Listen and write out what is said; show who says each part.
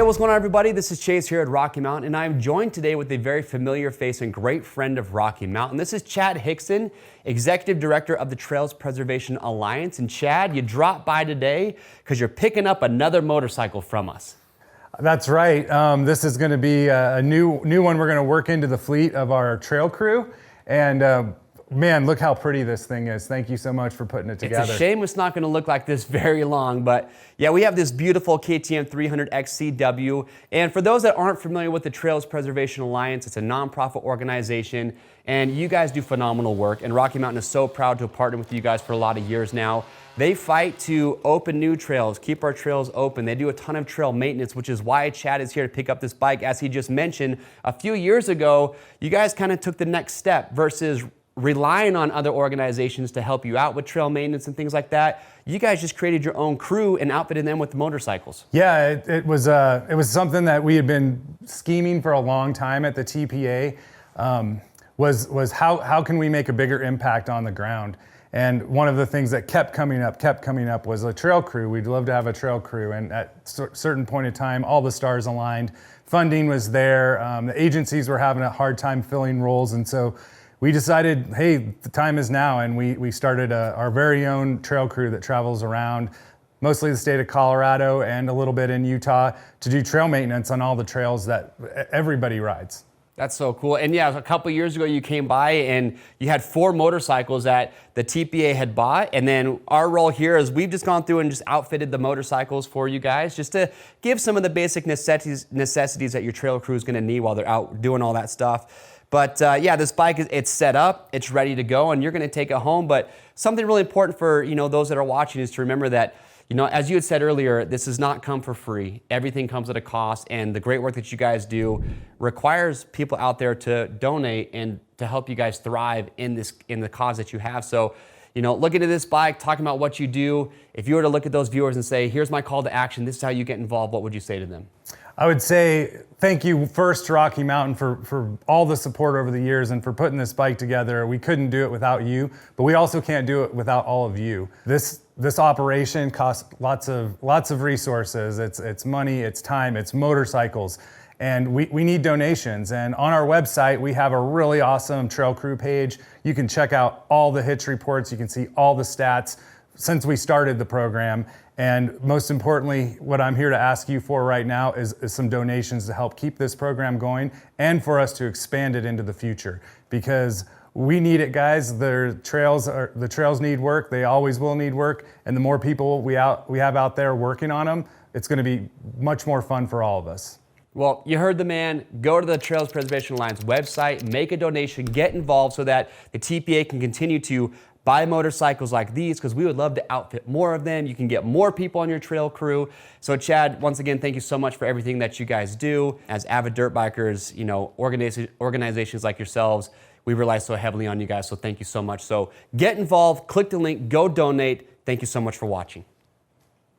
Speaker 1: Hey, what's going on, everybody? This is Chase here at Rocky Mountain, and I'm joined today with a very familiar face and great friend of Rocky Mountain. This is Chad Hickson, Executive Director of the Trails Preservation Alliance. And Chad, you dropped by today because you're picking up another motorcycle from us.
Speaker 2: That's right. This is going to be a new one we're going to work into the fleet of our trail crew. And man, look how pretty this thing is. Thank you so much for putting it together.
Speaker 1: It's a shame it's not going to look like this very long, but yeah, we have this beautiful KTM 300 XCW. And for those that aren't familiar with the Trails Preservation Alliance, it's a nonprofit organization, and you guys do phenomenal work. And Rocky Mountain is so proud to partner with you guys for a lot of years now. They fight to open new trails, keep our trails open. They do a ton of trail maintenance, which is why Chad is here to pick up this bike. As he just mentioned, a few years ago, you guys kind of took the next step versus relying on other organizations to help you out with trail maintenance and things like that. You guys just created your own crew and outfitted them with motorcycles.
Speaker 2: Yeah, it was something that we had been scheming for a long time at the TPA. Was how can we make a bigger impact on the ground? And one of the things that kept coming up was a trail crew. We'd love to have a trail crew. And at a certain point in time, all the stars aligned. Funding was there. The agencies were having a hard time filling roles. And so we decided, hey, the time is now. And we started our very own trail crew that travels around mostly the state of Colorado and a little bit in Utah to do trail maintenance on all the trails that everybody rides.
Speaker 1: That's so cool. And yeah, a couple years ago you came by and you had 4 motorcycles that the TPA had bought. And then our role here is we've just gone through and just outfitted the motorcycles for you guys just to give some of the basic necessities that your trail crew is going to need while they're out doing all that stuff. But yeah, this bike, it's set up, it's ready to go, and you're going to take it home. But something really important for those that are watching is to remember that as you had said earlier, this does not come for free. Everything comes at a cost, and the great work that you guys do requires people out there to donate and to help you guys thrive in the cause that you have. So, looking at this bike, talking about what you do, if you were to look at those viewers and say, here's my call to action, this is how you get involved, what would you say to them?
Speaker 2: I would say thank you first to Rocky Mountain for all the support over the years and for putting this bike together. We couldn't do it without you, but we also can't do it without all of you. This operation costs lots of resources. It's money, it's time, it's motorcycles, and we need donations. And on our website, we have a really awesome trail crew page. You can check out all the hitch reports. You can see all the stats since we started the program. And most importantly, what I'm here to ask you for right now is some donations to help keep this program going and for us to expand it into the future, because we need it, guys. The trails need work. They always will need work. And the more people we have out there working on them, it's going to be much more fun for all of us.
Speaker 1: Well, you heard the man. Go to the Trails Preservation Alliance website, make a donation, get involved so that the TPA can continue to buy motorcycles like these, because we would love to outfit more of them. You can get more people on your trail crew. So Chad, once again, thank you so much for everything that you guys do. As avid dirt bikers, organizations like yourselves, we rely so heavily on you guys, so thank you so much. So get involved, click the link, go donate. Thank you so much for watching.